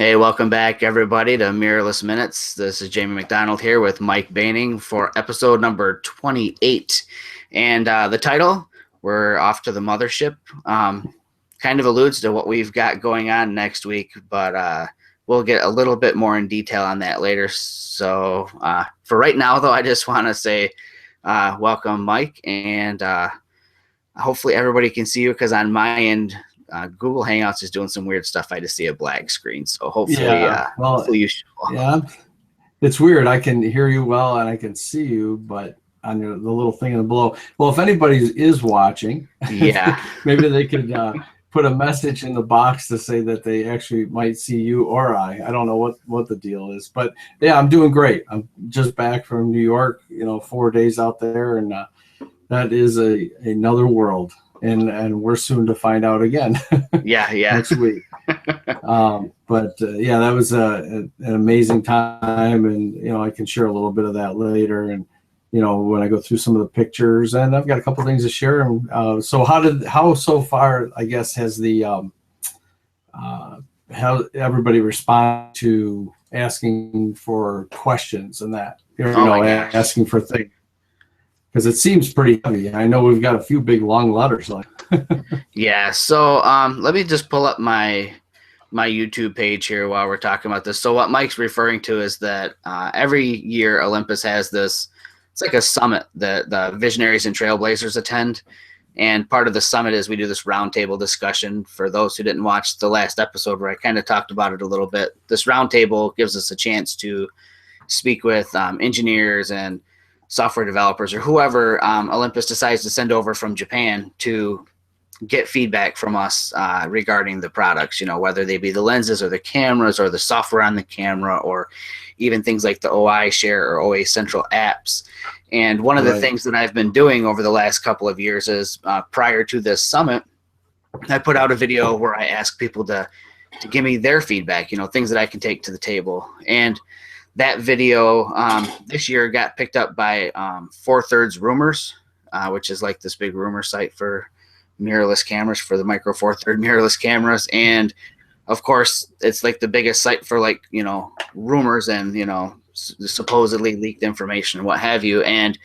Hey, welcome back, everybody, to Mirrorless Minutes. This is Jamie McDonald here with Mike Baining for episode number 28. And the title, we're off to the mothership, kind of alludes to what we've got going on next week, but we'll get a little bit more in detail on that later. So for right now, though, I just want to say welcome, Mike, and hopefully everybody can see you because on my end, Google Hangouts is doing some weird stuff. I just see a black screen, so hopefully, hopefully you should. Yeah, it's weird. I can hear you well and I can see you, but on the little thing in the below. Well, if anybody is watching, yeah, maybe they could put a message in the box to say that they actually might see you or I. I don't know what the deal is, but yeah, I'm doing great. I'm just back from New York. 4 days out there, and that is another world. And we're soon to find out again. Yeah. Next week. But that was an amazing time, and I can share a little bit of that later. And when I go through some of the pictures, and I've got a couple things to share. So how so far, I guess, has the how everybody respond to asking for questions and that asking for things? Because it seems pretty heavy. I know we've got a few big long letters like. Yeah. So let me just pull up my YouTube page here while we're talking about this. So what Mike's referring to is that every year Olympus has this. It's like a summit that the visionaries and trailblazers attend, and part of the summit is we do this roundtable discussion. For those who didn't watch the last episode where I kind of talked about it a little bit, this roundtable gives us a chance to speak with engineers and software developers or whoever Olympus decides to send over from Japan to get feedback from us regarding the products, whether they be the lenses or the cameras or the software on the camera or even things like the OI Share or OA Central apps. And one of the things that I've been doing over the last couple of years is prior to this summit, I put out a video where I ask people to give me their feedback, things that I can take to the table. And that video this year got picked up by 4/3 Rumors, which is like this big rumor site for mirrorless cameras, for the micro 4/3 mirrorless cameras. And of course, it's like the biggest site for rumors and, supposedly leaked information and what have you. And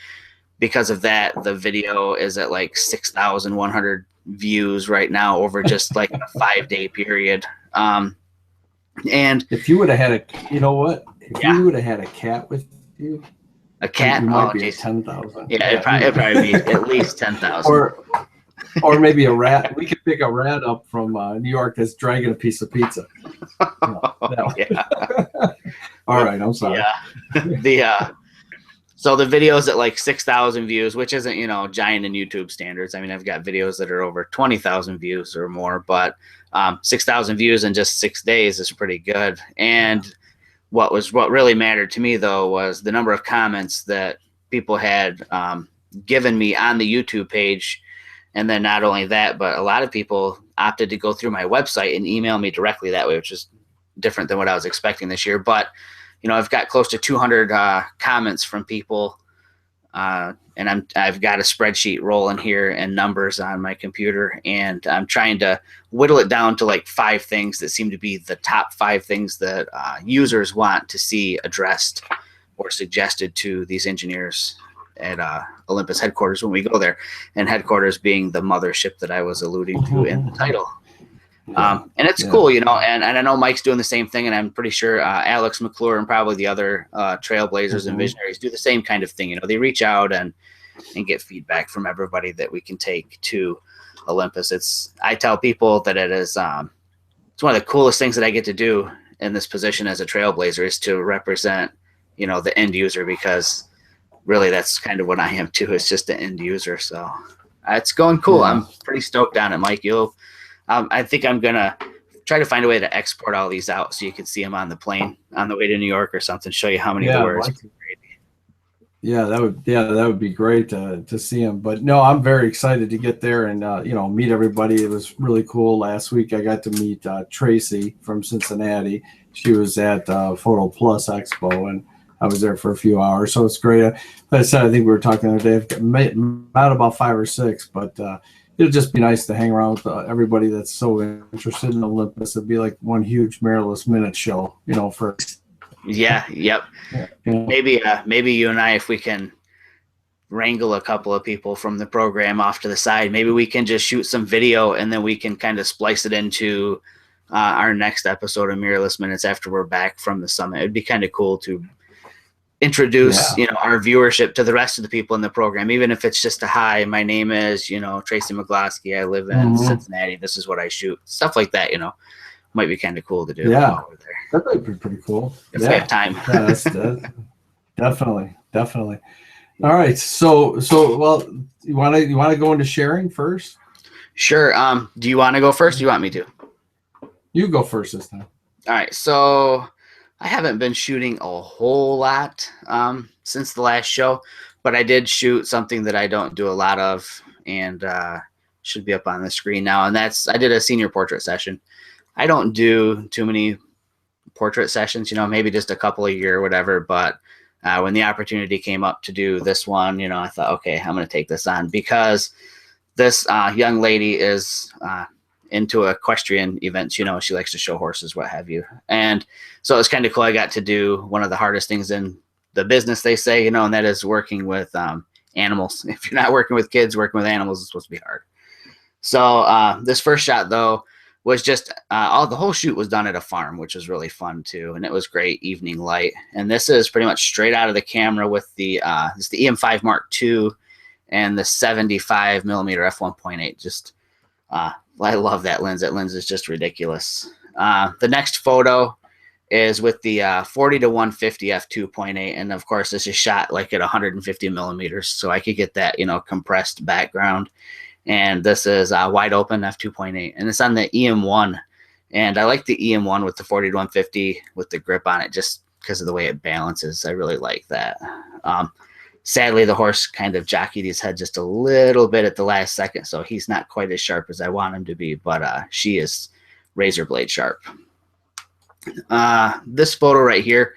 because of that, the video is at like 6,100 views right now over just like a 5-day period. And if you would have had you would have had a cat with you, a cat, you might be at 10,000. Yeah, it'd probably be at least 10,000. Or maybe a rat. We could pick a rat up from New York that's dragging a piece of pizza. Yeah. All right, I'm sorry. Yeah. So the video's at like 6,000 views, which isn't giant in YouTube standards. I mean, I've got videos that are over 20,000 views or more, but 6,000 views in just 6 days is pretty good. And what really mattered to me, though, was the number of comments that people had given me on the YouTube page. And then not only that, but a lot of people opted to go through my website and email me directly that way, which is different than what I was expecting this year. But, I've got close to 200 comments from people, and I've got a spreadsheet rolling here and numbers on my computer, and I'm trying to whittle it down to like 5 things that seem to be the top 5 things that users want to see addressed or suggested to these engineers at Olympus headquarters when we go there, and headquarters being the mothership that I was alluding to in the title. And it's cool, and I know Mike's doing the same thing, and I'm pretty sure Alex McClure and probably the other trailblazers and visionaries do the same kind of thing. They reach out and get feedback from everybody that we can take to Olympus. I tell people that it's one of the coolest things that I get to do in this position as a trailblazer is to represent, the end user, because really that's kind of what I am too. It's just the end user. So it's going cool. Yeah. I'm pretty stoked on it, Mike. I think I'm going to try to find a way to export all these out so you can see them on the plane on the way to New York or something, show you how many there were. Yeah, that would be great to see them. But no, I'm very excited to get there and meet everybody. It was really cool. Last week I got to meet Tracy from Cincinnati. She was at Photo Plus Expo, and I was there for a few hours, so it's great. Like I said, I think we were talking the other day. I've met about 5 or 6, but it'll just be nice to hang around with everybody that's so interested in Olympus. It'd be like one huge Mirrorless minute show, you know, for Yeah, yep. yeah. Maybe you and I, if we can wrangle a couple of people from the program off to the side, maybe we can just shoot some video and then we can kind of splice it into our next episode of Mirrorless Minutes after we're back from the summit. It'd be kind of cool to introduce, our viewership to the rest of the people in the program, even if it's just a hi, my name is, Tracy McGlosky. I live in Cincinnati. This is what I shoot. Stuff like that, might be kind of cool to do. Yeah, that might be pretty cool. If we have time. Yeah, that's definitely. All right. So well, you want to go into sharing first? Sure. Do you want to go first? Or do you want me to? You go first this time. All right. So I haven't been shooting a whole lot since the last show, but I did shoot something that I don't do a lot of, and should be up on the screen now. And I did a senior portrait session. I don't do too many portrait sessions, maybe just a couple a year or whatever. But when the opportunity came up to do this one, I thought, okay, I'm going to take this on because this young lady is into equestrian events. She likes to show horses, what have you. And so it's kind of cool. I got to do one of the hardest things in the business, they say, and that is working with animals. If you're not working with kids, working with animals is supposed to be hard. So this first shot, though, was just the whole shoot was done at a farm, which was really fun too, and it was great evening light. And this is pretty much straight out of the camera with the it's the EM5 Mark II and the 75 millimeter f1.8. Just I love that lens. That lens is just ridiculous. The next photo is with the 40 to 150 f2.8, and of course this is shot like at 150 millimeters, so I could get that compressed background. And this is wide open f2.8, and it's on the EM1. And I like the EM1 with the 40 to 150 with the grip on it just because of the way it balances. I really like that. Sadly, the horse kind of jockeyed his head just a little bit at the last second, so he's not quite as sharp as I want him to be, but she is razor blade sharp. This photo right here,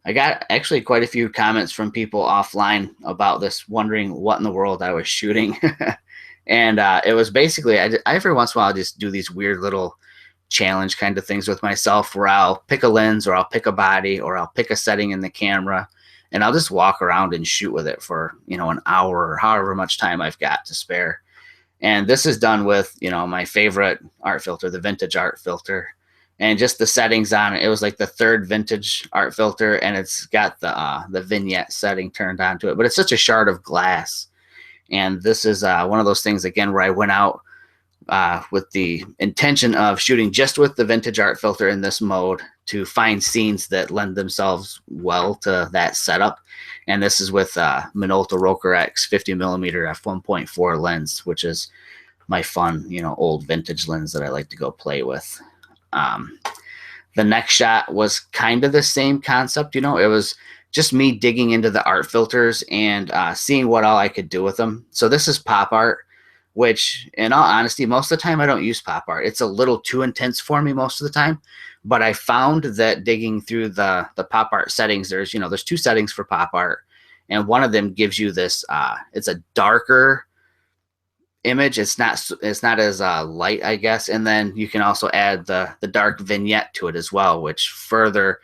I got actually quite a few comments from people offline about this, wondering what in the world I was shooting. And it was basically, I every once in a while I just do these weird little challenge kind of things with myself where I'll pick a lens or I'll pick a body or I'll pick a setting in the camera and I'll just walk around and shoot with it for, an hour or however much time I've got to spare. And this is done with, my favorite art filter, the vintage art filter, and just the settings on it. It was like the third vintage art filter, and it's got the vignette setting turned onto it, but it's such a shard of glass. And this is one of those things, again, where I went out with the intention of shooting just with the vintage art filter in this mode to find scenes that lend themselves well to that setup. And this is with Minolta Roker X 50 millimeter f1.4 lens, which is my fun, old vintage lens that I like to go play with. The next shot was kind of the same concept. It was just me digging into the art filters and seeing what all I could do with them. So this is pop art, which in all honesty, most of the time I don't use pop art. It's a little too intense for me most of the time. But I found that digging through the pop art settings, there's two settings for pop art. And one of them gives you this, it's a darker image. It's not as light, I guess. And then you can also add the dark vignette to it as well, which further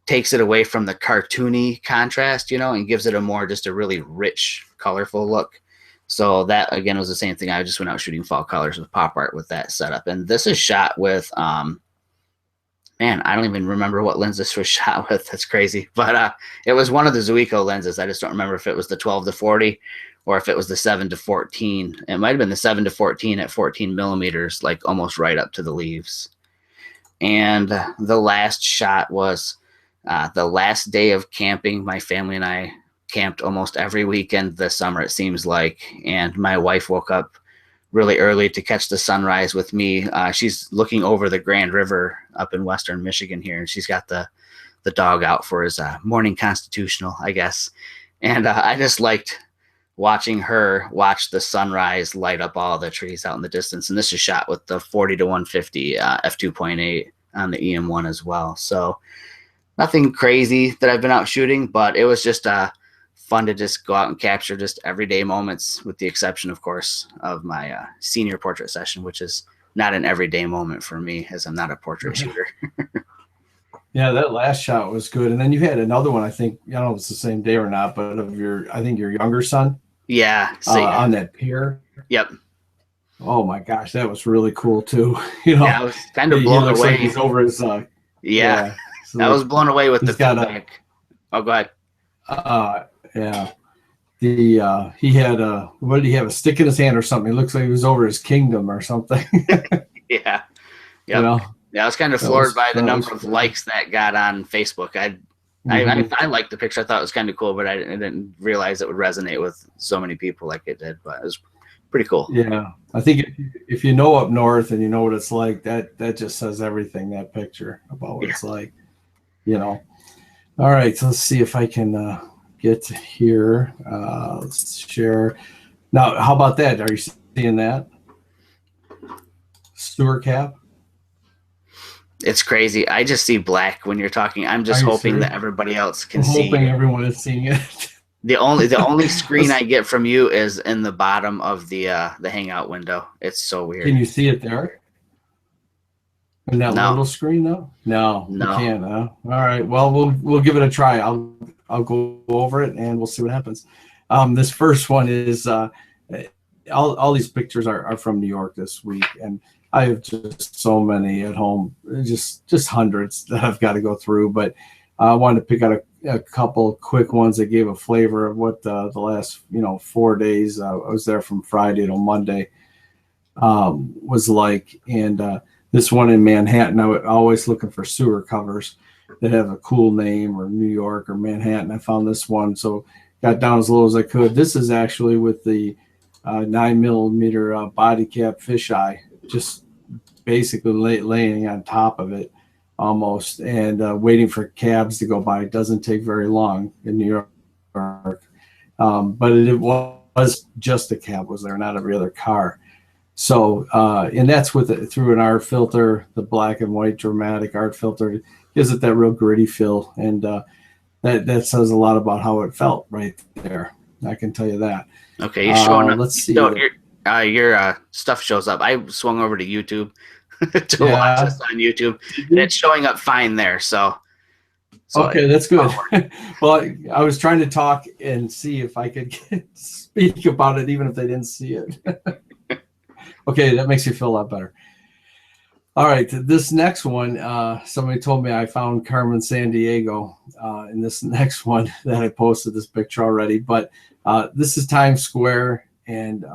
takes it away from the cartoony contrast, and gives it just a really rich, colorful look. So that, again, was the same thing. I just went out shooting fall colors with pop art with that setup. And this is shot with, man, I don't even remember what lens this was shot with. That's crazy. But it was one of the Zuiko lenses. I just don't remember if it was the 12 to 40 or if it was the 7 to 14. It might have been the 7 to 14 at 14 millimeters, like almost right up to the leaves. And the last shot was the last day of camping. My family and I camped almost every weekend this summer, it seems like. And my wife woke up really early to catch the sunrise with me. She's looking over the Grand River up in western Michigan here, and she's got the dog out for his morning constitutional, I guess. And I just liked watching her watch the sunrise light up all the trees out in the distance. And this is shot with the 40 to 150 f2.8 on the EM1 as well. So nothing crazy that I've been out shooting, but it was just fun to just go out and capture just everyday moments, with the exception, of course, of my senior portrait session, which is not an everyday moment for me, as I'm not a portrait shooter. Yeah, that last shot was good. And then you had another one, I think, I don't know if it's the same day or not, but of I think your younger son. Yeah. On that pier. Yep. Oh my gosh, that was really cool too. You know, yeah, I was kind of blown away. Like he's over his. So I was blown away with the feedback. Oh, go ahead. Yeah. He had what did he have, a stick in his hand or something? It looks like he was over his kingdom or something. Yeah. You know? Yeah, I was kind of floored by the number of likes that got on Facebook. I liked the picture. I thought it was kind of cool, but I didn't realize it would resonate with so many people like it did. But it was pretty cool. Yeah, I think if you know up north and you know what it's like, that just says everything. That picture about what it's like. You know. All right, so let's see if I can get here. Let's share. Now, how about that? Are you seeing that? Sewer cap. It's crazy. I just see black when you're talking. I'm just hoping that everybody else can see. Hoping everyone is seeing it. The only screen I get from you is in the bottom of the hangout window. It's so weird. Can you see it there? In that little screen though? No, you can't. All right. Well, we'll give it a try. I'll go over it and we'll see what happens. This first one is all these pictures are from New York this week, and I have just so many at home, just hundreds that I've got to go through. But I wanted to pick out a couple quick ones that gave a flavor of what the last 4 days I was there from Friday till Monday was like. And this one in Manhattan, I was always looking for sewer covers that have a cool name, or New York or Manhattan. I found this one, so got down as low as I could. This is actually with the 9mm body cap fisheye, just basically laying on top of it almost, and waiting for cabs to go by. It doesn't take very long in New York. But it was just a cab was there, not every other car. So, and that's through an art filter, the black and white dramatic art filter. It gives it that real gritty feel. And that says a lot about how it felt right there. I can tell you that. Okay, you're showing up. Let's see. Your stuff shows up. I swung over to YouTube to watch this on YouTube, and it's showing up fine there. So okay, that's good. Well, I was trying to talk and see if I could speak about it, even if they didn't see it. Okay, that makes you feel a lot better. All right, this next one, somebody told me I found Carmen Sandiego in this next one that I posted this picture already, but this is Times Square, and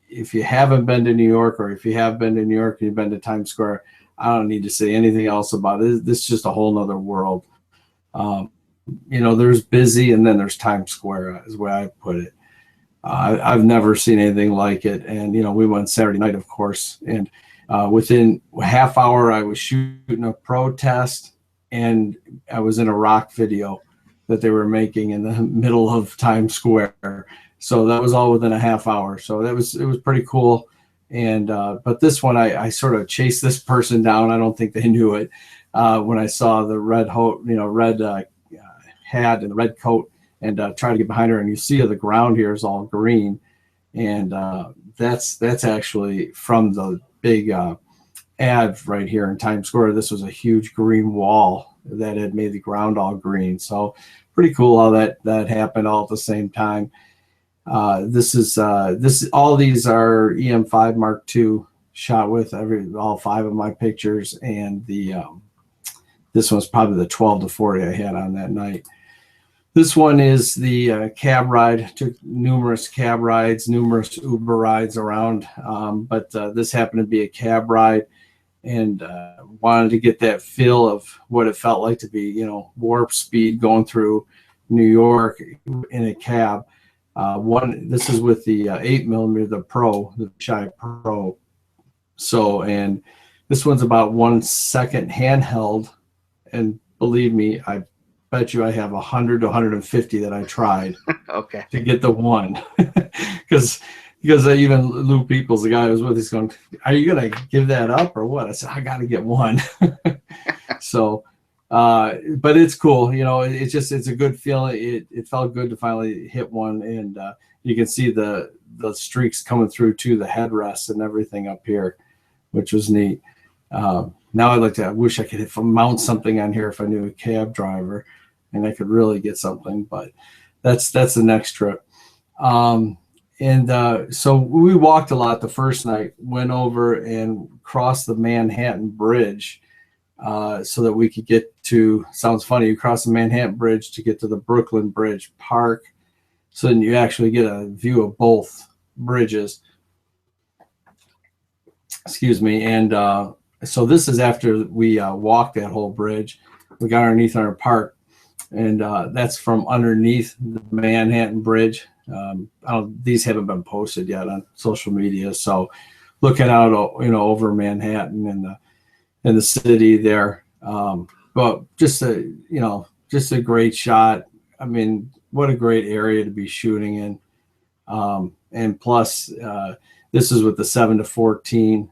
if you haven't been to New York, or if you have been to New York and you've been to Times Square, I don't need to say anything else about it. This is just a whole nother world. There's busy, and then there's Times Square, is the way I put it. I've never seen anything like it. And, we went Saturday night, of course, and within a half hour, I was shooting a protest, and I was in a rock video that they were making in the middle of Times Square. So that was all within a half hour. So it was pretty cool. And but this one, I sort of chased this person down. I don't think they knew it when I saw the red hat and the red coat, and try to get behind her. And you see the ground here is all green, and that's actually from the big ad right here in Times Square. This was a huge green wall that had made the ground all green. So pretty cool how that happened all at the same time. All these are EM5 Mark II shot with all 5 of my pictures, and this one's probably the 12 to 40 I had on that night. This one is the cab ride. Took numerous cab rides, numerous Uber rides around, but this happened to be a cab ride, and wanted to get that feel of what it felt like to be, warp speed going through New York in a cab. This is with the 8mm, the Pro, the Shy Pro. So, and this one's about 1 second handheld, and believe me, I bet you I have 100 to 150 that I tried okay, to get the one, because even Lou Peoples, the guy I was with, he's going, "Are you gonna give that up or what?" I said, "I got to get one." So But it's cool, you know. It's a good feeling. It felt good to finally hit one, and you can see the streaks coming through to the headrest and everything up here, which was neat. Now I wish I could mount something on here if I knew a cab driver, and I could really get something. But that's the next trip. So we walked a lot the first night. Went over and crossed the Manhattan Bridge, so that we could get to. Sounds funny. You cross the Manhattan Bridge to get to the Brooklyn Bridge Park, so then you actually get a view of both bridges. Excuse me. And so this is after we walked that whole bridge. We got underneath our park, and that's from underneath the Manhattan Bridge. These haven't been posted yet on social media, so looking out, over Manhattan and the city there. But just a great shot. I mean, what a great area to be shooting in. And plus, this is with the 7-14,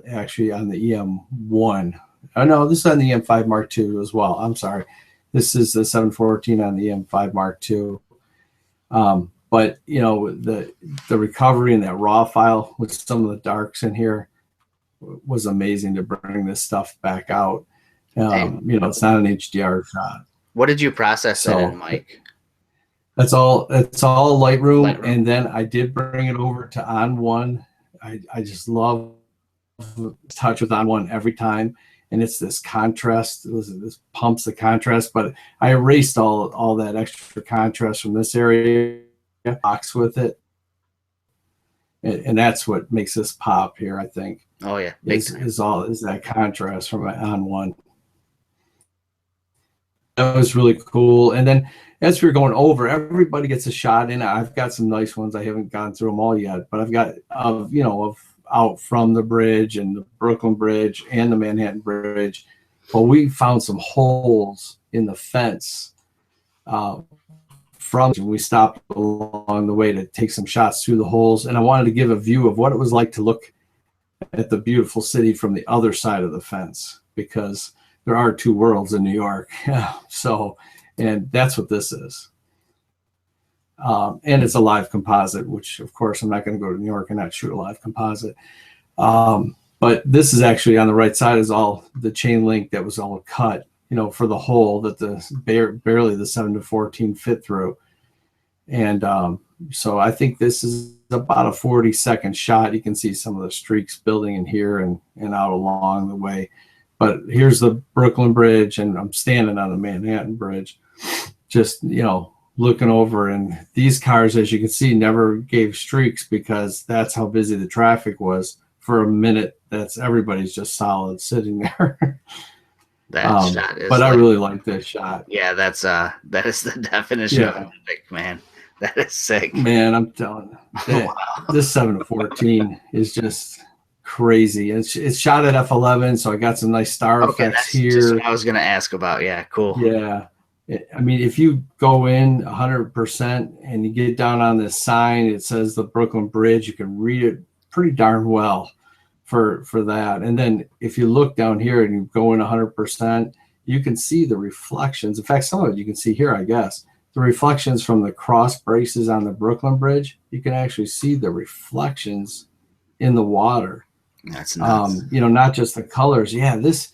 actually on the EM1. Oh no, this is on the EM5 Mark II as well. I'm sorry. This is the 7-14 on the EM5 Mark II. But the recovery in that raw file with some of the darks in here was amazing to bring this stuff back out. It's not an HDR shot. What did you process that in, Mike? It's all Lightroom, and then I did bring it over to On1. I just love touch with On1 every time, and it's this contrast. This pumps the contrast, but I erased all that extra contrast from this area, box with it, and that's what makes this pop here, I think. Oh yeah, is that contrast from On1. That was really cool. And then as we were going over, everybody gets a shot in. I've got some nice ones. I haven't gone through them all yet, but I've got of out from the bridge and the Brooklyn Bridge and the Manhattan Bridge. But we found some holes in the fence we stopped along the way to take some shots through the holes. And I wanted to give a view of what it was like to look at the beautiful city from the other side of the fence, because there are two worlds in New York. So, and that's what this is. And it's a live composite, which of course I'm not going to go to New York and not shoot a live composite. But this is actually on the right side is all the chain link that was all cut, for the hole that barely the 7-14 fit through. And so I think this is about a 40-second shot. You can see some of the streaks building in here and out along the way. But here's the Brooklyn Bridge, and I'm standing on the Manhattan Bridge, just, looking over. And these cars, as you can see, never gave streaks because that's how busy the traffic was. For a minute, everybody's just solid sitting there. That shot is. But I really like this shot. Yeah, that is the definition of epic, man. That is sick. Man, I'm telling you, this 7-14 is just crazy. It's shot at f11, so I got some nice star effects here. Just what I was going to ask about. Yeah, cool. Yeah. I mean, if you go in 100% and you get down on this sign, it says the Brooklyn Bridge, you can read it pretty darn well for that. And then if you look down here and you go in 100%, you can see the reflections. In fact, some of it you can see here, I guess. The reflections from the cross braces on the Brooklyn Bridge, you can actually see the reflections in the water. That's nuts. Not just the colors. Yeah, it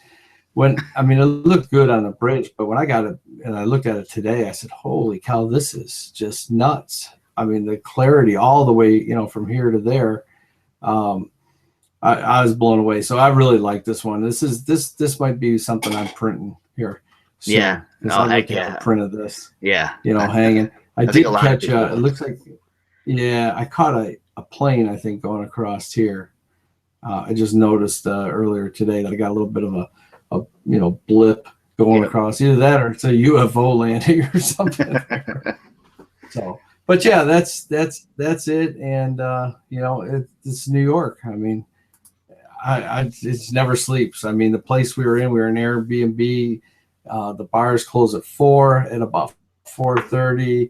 looked good on the bridge, but when I got it and I looked at it today, I said, holy cow, this is just nuts. I mean, the clarity all the way, from here to there. I was blown away. So I really like this one. This might be something I'm printing here. So, yeah. I like to have a print of this. Yeah. Hanging. I did catch it looks like, I caught a plane, I think, going across here. I just noticed earlier today that I got a little bit of a blip going across. Either that or it's a UFO landing or something. So, but yeah, that's it. And it's New York. I mean, it never sleeps. I mean, the place we were in Airbnb. The bars close at 4. At about 4:30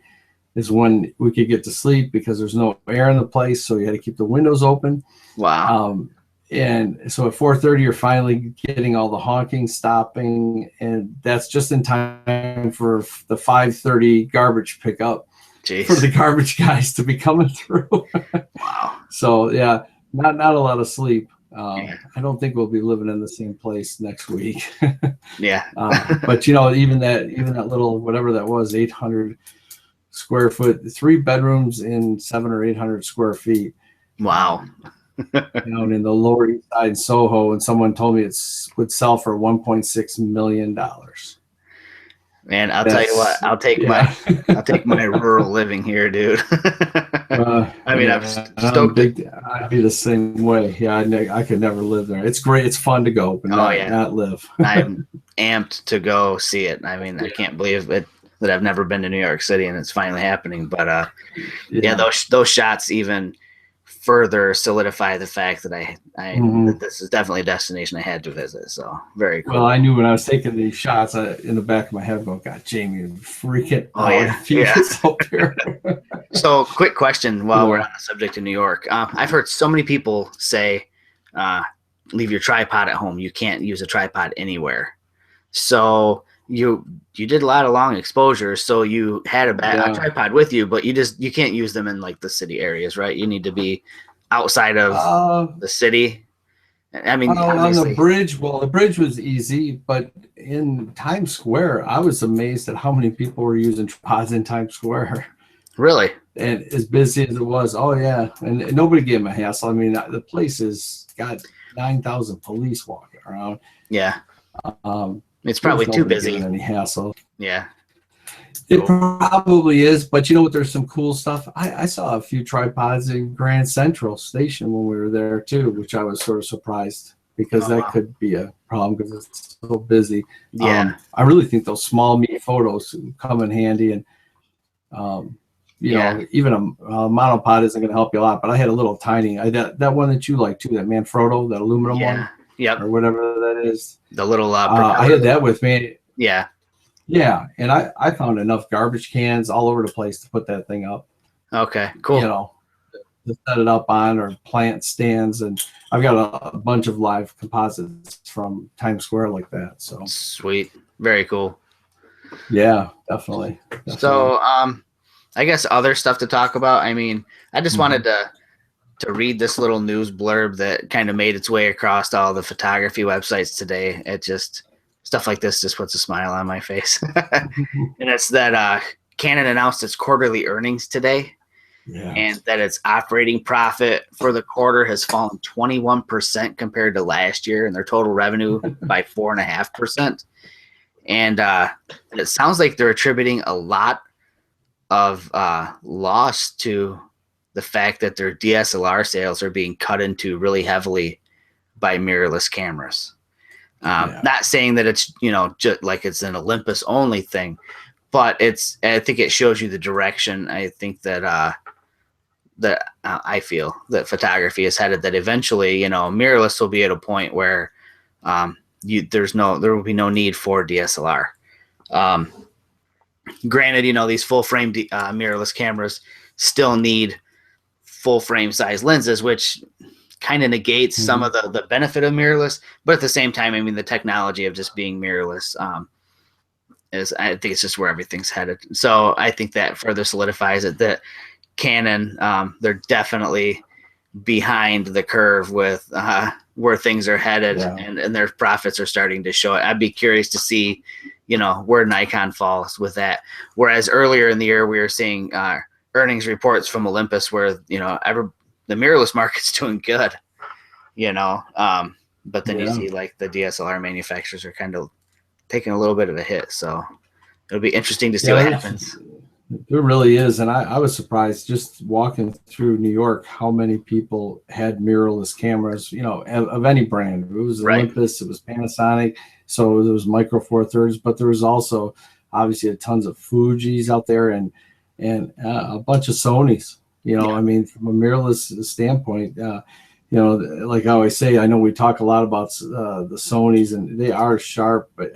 is when we could get to sleep because there's no air in the place, so you had to keep the windows open. Wow. And so at 4:30, you're finally getting all the honking stopping, and that's just in time for the 5:30 garbage pickup. Jeez. For the garbage guys to be coming through. Wow. So yeah, not a lot of sleep. Yeah. I don't think we'll be living in the same place next week. Yeah. But you know, even that little, whatever that was, 800 square foot, 3 bedrooms in 700 or 800 square feet. Wow. Down in the Lower East Side, Soho, and someone told me it would sell for $1.6 million. Man, I'll tell you what. I'll take my rural living here, dude. I mean, I'm stoked. I'd be the same way. Yeah, I could never live there. It's great. It's fun to go, but not live. I'm amped to go see it. I mean, I can't believe it that I've never been to New York City and it's finally happening. But those shots even further solidify the fact that that this is definitely a destination I had to visit. So very cool. Well, I knew when I was taking these shots, in the back of my head, going, God, Jamie, freaking up here. So, quick question while we're on the subject of New York. I've heard so many people say, leave your tripod at home. You can't use a tripod anywhere. So you did a lot of long exposures. So you had a tripod with you, but you can't use them in like the city areas, right? You need to be outside of the city. I mean, on the bridge, the bridge was easy, but in Times Square, I was amazed at how many people were using tripods in Times Square. Really? And as busy as it was, and nobody gave them a hassle. I mean, the place has got 9,000 police walking around. Yeah. It's probably too busy. Any hassle? Yeah. It probably is, but you know what? There's some cool stuff. I saw a few tripods in Grand Central Station when we were there too, which I was sort of surprised because that could be a problem because it's so busy. Yeah. I really think those small meat photos come in handy, and you know, even a monopod isn't going to help you a lot. But I had a little tiny, that one that you like too, that Manfrotto, that aluminum one, or whatever that is. The little I had that with me. Yeah. Yeah, and I found enough garbage cans all over the place to put that thing up. Okay, cool. You know, to set it up on, or plant stands, and I've got a bunch of live composites from Times Square like that. So sweet, very cool. Yeah, definitely. So, I guess other stuff to talk about. I mean, I just wanted to read this little news blurb that kind of made its way across all the photography websites today. It just stuff like this just puts a smile on my face. And it's that Canon announced its quarterly earnings today, and that its operating profit for the quarter has fallen 21% compared to last year, and their total revenue by 4.5%. And it sounds like they're attributing a lot of loss to the fact that their DSLR sales are being cut into really heavily by mirrorless cameras. Not saying that it's, just like it's an Olympus only thing, but I think it shows you the direction. I think that I feel that photography is headed, that eventually, mirrorless will be at a point where there will be no need for DSLR. Granted, these full frame mirrorless cameras still need full frame size lenses, which kind of negates some of the benefit of mirrorless, but at the same time, I mean, the technology of just being mirrorless I think it's just where everything's headed. So I think that further solidifies it that Canon, they're definitely behind the curve with where things are headed, and their profits are starting to show it. I'd be curious to see, where Nikon falls with that. Whereas earlier in the year, we were seeing earnings reports from Olympus where, the mirrorless market's doing good, but then you see like the DSLR manufacturers are kind of taking a little bit of a hit. So it'll be interesting to see what happens. There really is. And I was surprised just walking through New York, how many people had mirrorless cameras, of any brand. It was Olympus, it was Panasonic. So there was Micro Four Thirds, but there was also obviously tons of Fujis out there and a bunch of Sonys. I mean, from a mirrorless standpoint, like I always say, I know we talk a lot about the Sonys, and they are sharp, but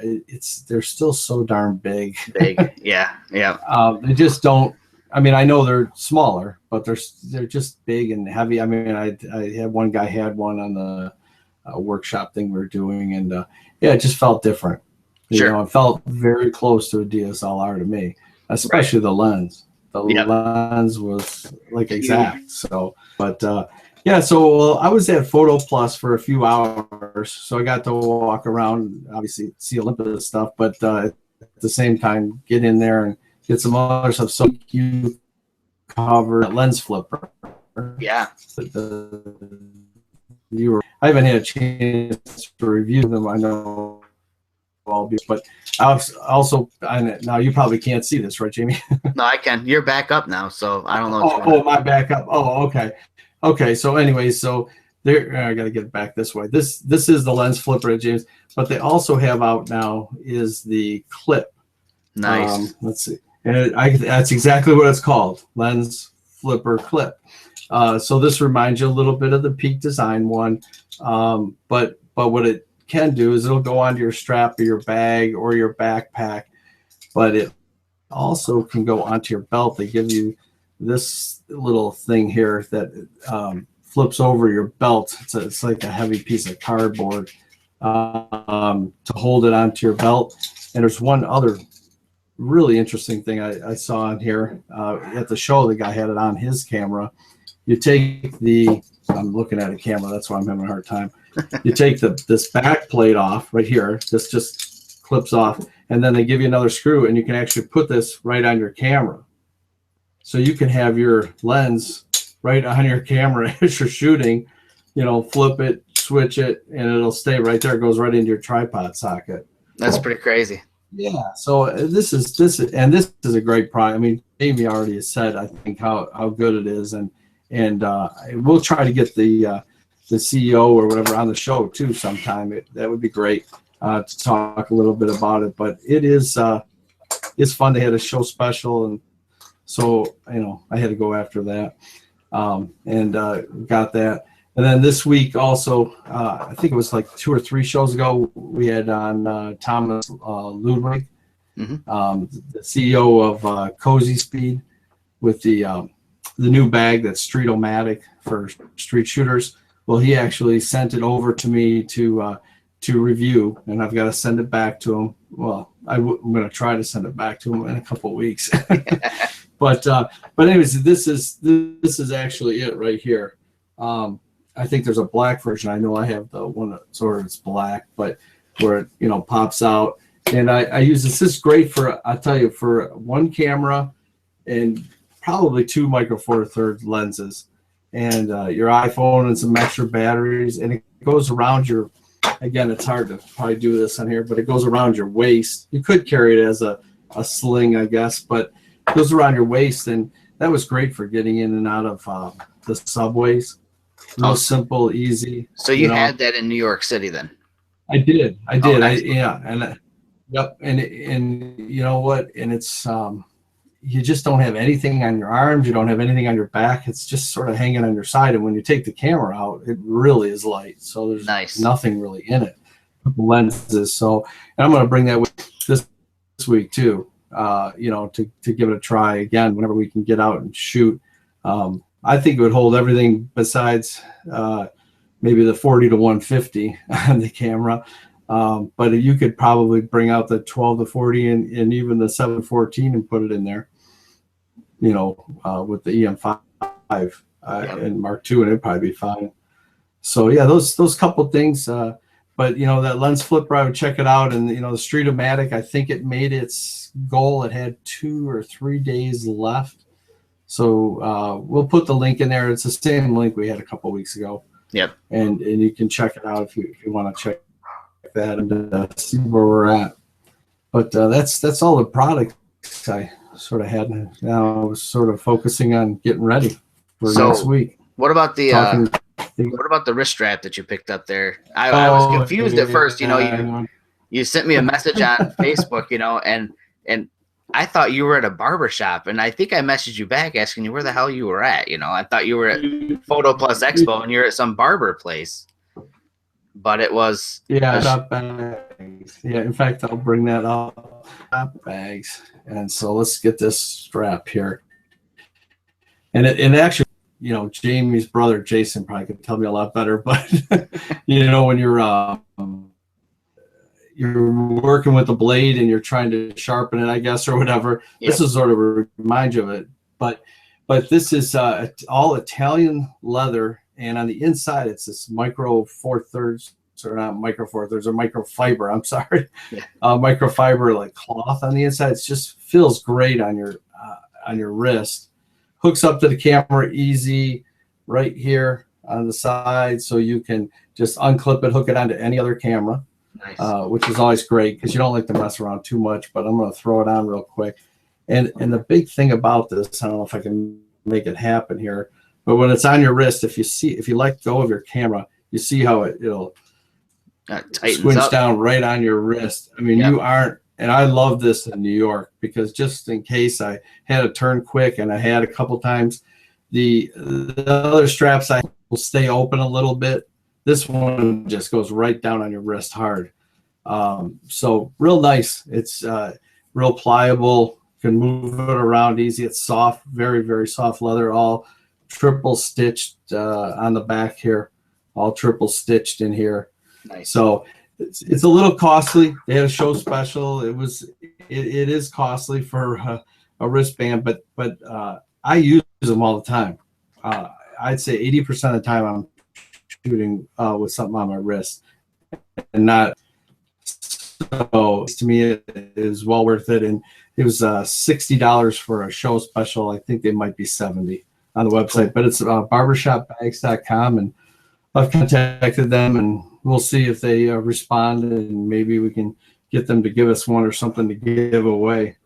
they're still so darn big. Yeah. They just don't. I mean, I know they're smaller, but they're just big and heavy. I mean, I had one guy had one on workshop thing we were doing, and yeah, it just felt different. Sure. You know, it felt very close to a DSLR to me, especially the lens. The lens was like exact. So, but yeah, so I was at Photo Plus for a few hours, so I got to walk around, obviously see Olympus stuff, but at the same time get in there and get some other stuff. So you cover lens flipper. Yeah. I haven't had a chance to review them. I know all, but also now you probably can't see this, right, Jamie? No, I can. You're back up now, so I don't know. Oh, my backup. Oh, okay. Okay. So anyways, so there, I got to get it back this way. This is the lens flipper, James. But they also have out now is the clip. Nice. Let's see. And that's exactly what it's called, lens flipper clip. So this reminds you a little bit of the Peak Design one, but what it can do is it'll go onto your strap of your bag or your backpack, but it also can go onto your belt. They give you this little thing here that flips over your belt. It's like a heavy piece of cardboard to hold it onto your belt. And there's one other really interesting thing I saw on here at the show. The guy had it on his camera. You take I'm looking at a camera, that's why I'm having a hard time. You take this back plate off right here. This just clips off, and then they give you another screw, and you can actually put this right on your camera. So you can have your lens right on your camera as you're shooting, you know, flip it, switch it, and it'll stay right there. It goes right into your tripod socket. That's pretty crazy. Yeah. So this is a great product. I mean, Jamie already has said, I think, how good it is, and we'll try to get the CEO or whatever on the show too sometime. That would be great to talk a little bit about it. But it's fun. They had a show special, and so I had to go after that, and got that. And then this week also, I think it was like 2 or 3 shows ago, we had on Thomas Ludwig, the CEO of Cozy Speed, with the new bag that's Street-O-Matic for street shooters. Well, he actually sent it over to me to review, and I've got to send it back to him. Well, I'm going to try to send it back to him in a couple of weeks. But anyways, this is actually it right here. I think there's a black version. I know I have the one that sort of is black, but where it pops out. And I use this. This is great for, I'll tell you, for one camera and probably 2 Micro Four Thirds lenses, and your iPhone and some extra batteries. And it goes around your, again, it's hard to probably do this on here, but it goes around your waist. You could carry it as a sling, I guess, but it goes around your waist. And that was great for getting in and out of the subways. Real simple, easy. So you had that in New York City then? I did. Oh, nice. Yep. And you know what? And it's you just don't have anything on your arms. You don't have anything on your back. It's just sort of hanging on your side. And when you take the camera out, it really is light. So there's nothing really in it. Lenses. So, and I'm going to bring that with this week too. To give it a try again whenever we can get out and shoot. I think it would hold everything besides maybe the 40 to 150 on the camera. But you could probably bring out the 12 to 40 and even the 714 and put it in there, with the EM5 and Mark II, and it'd probably be fine. So yeah, those couple things. But that lens flipper, I would check it out. And the Street-O-Matic, I think it made its goal. It had 2 or 3 days left. So we'll put the link in there. It's the same link we had a couple weeks ago. Yep. And you can check it out if you want to check that and see where we're at. But that's all the products I sort of had. Now I was sort of focusing on getting ready for next week. What about the wrist strap that you picked up there? I was confused at first. You sent me a message on Facebook, and I thought you were at a barber shop, and I think I messaged you back asking you where the hell you were at. I thought you were at Photo Plus Expo and you're at some barber place, but it was shop bags. Yeah, in fact, I'll bring that up. Shop bags, and so let's get this strap here. And it actually, you know, Jamie's brother Jason probably could tell me a lot better, but you know, when you're working with the blade and you're trying to sharpen it, I guess, or whatever. Yep. This is sort of remind you of it, but this is all Italian leather, and on the inside it's this micro 4/3, or not micro 4/3, or microfiber. I'm sorry, yeah. Microfiber like cloth on the inside. It just feels great on your wrist. Hooks up to the camera easy, right here on the side, so you can just unclip it, hook it onto any other camera. Nice. Which is always great because you don't like to mess around too much. But I'm going to throw it on real quick. And the big thing about this, I don't know if I can make it happen here, but when it's on your wrist, if you let go of your camera, you see how it'll squinch down right on your wrist. I mean, you aren't. And I love this in New York because just in case I had to turn quick, and I had a couple times, the other straps I will stay open a little bit. This one just goes right down on your wrist hard. So real nice. It's real pliable. You can move it around easy. It's soft, very, very soft leather, all triple stitched on the back here, all triple stitched in here. Nice. So it's a little costly. They had a show special. It is costly for a wristband, but I use them all the time. I'd say 80% of the time I'm shooting with something on my wrist, and not, so to me it is well worth it. And it was $60 for a show special. I think it might be $70 on the website, but it's barbershopbags.com, and I've contacted them, and we'll see if they respond, and maybe we can get them to give us one or something to give away.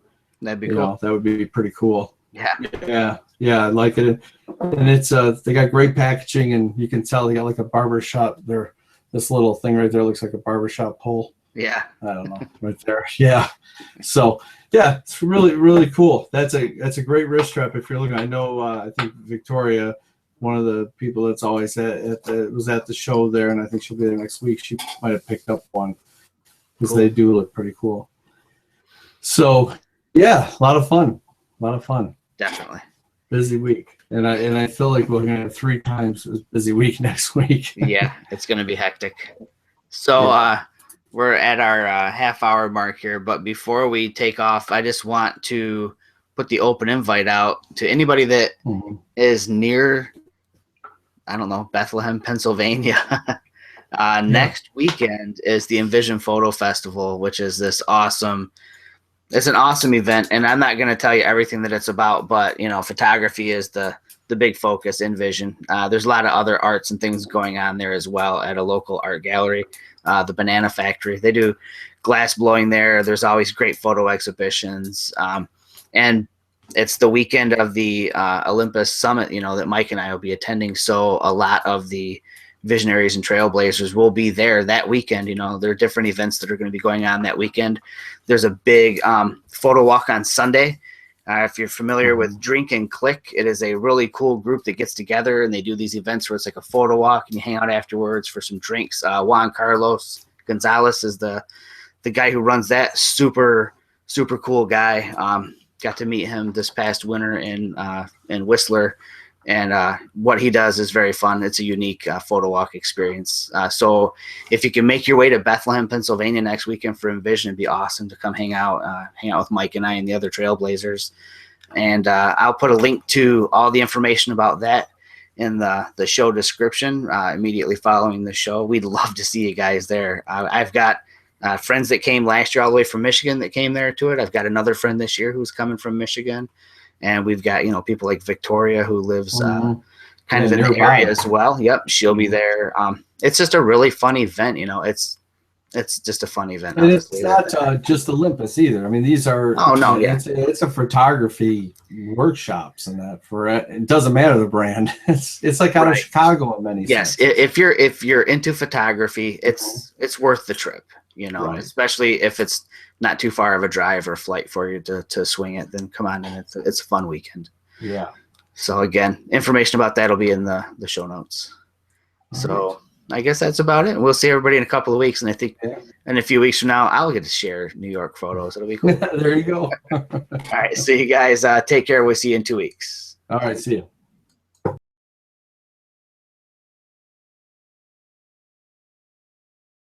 That'd be cool. That would be pretty cool. Yeah. I like it. And it's they got great packaging, and you can tell they got like a barbershop there. This little thing right there looks like a barbershop pole. Yeah. I don't know, right there. Yeah. So yeah, it's really, really cool. That's a great wrist strap if you're looking. I know I think Victoria, one of the people that's always was at the show there, and I think she'll be there next week. She might have picked up one because they do look pretty cool. So yeah, a lot of fun. Definitely. Busy week. And I feel like we're going to have 3 times as busy week next week. Yeah, it's going to be hectic. So we're at our half-hour mark here, but before we take off, I just want to put the open invite out to anybody that is near, I don't know, Bethlehem, Pennsylvania. Next weekend is the Envision Photo Festival, which is this awesome. It's an awesome event, and I'm not going to tell you everything that it's about, but you know, photography is the big focus in Vision. There's a lot of other arts and things going on there as well at a local art gallery, the Banana Factory. They do glass blowing there. There's always great photo exhibitions, and it's the weekend of the Olympus Summit, you know, that Mike and I will be attending. So a lot of the visionaries and trailblazers will be there that weekend. You know, there are different events that are going to be going on that weekend. There's a big photo walk on Sunday. If you're familiar with Drink and Click, it is a really cool group that gets together and they do these events where it's like a photo walk and you hang out afterwards for some drinks. Juan Carlos Gonzalez is the guy who runs that. Super cool guy. Got to meet him this past winter in Whistler. And what he does is very fun. It's a unique photo walk experience. So if you can make your way to Bethlehem, Pennsylvania next weekend for Envision, it'd be awesome to come hang out with Mike and I and the other trailblazers. And I'll put a link to all the information about that in the show description immediately following the show. We'd love to see you guys there. I've got friends that came last year all the way from Michigan that came there to it. I've got another friend this year who's coming from Michigan. And we've got, you know, people like Victoria who lives kind of in the area as well. Yep, she'll be there. It's just a really fun event. You know, it's just a fun event. And it's not just Olympus either. I mean, these are it's a photography workshops and that for it. It doesn't matter the brand. It's like out of Chicago in many sense. If you're into photography, it's worth the trip. You know, especially if it's not too far of a drive or flight for you to swing it, then come on in. It's a fun weekend. Yeah. So again, information about that will be in the show notes. So I guess that's about it. We'll see everybody in a couple of weeks. And I think in a few weeks from now, I'll get to share New York photos. It'll be cool. There you go. All right. See you guys. Take care. We'll see you in 2 weeks. All right. See you.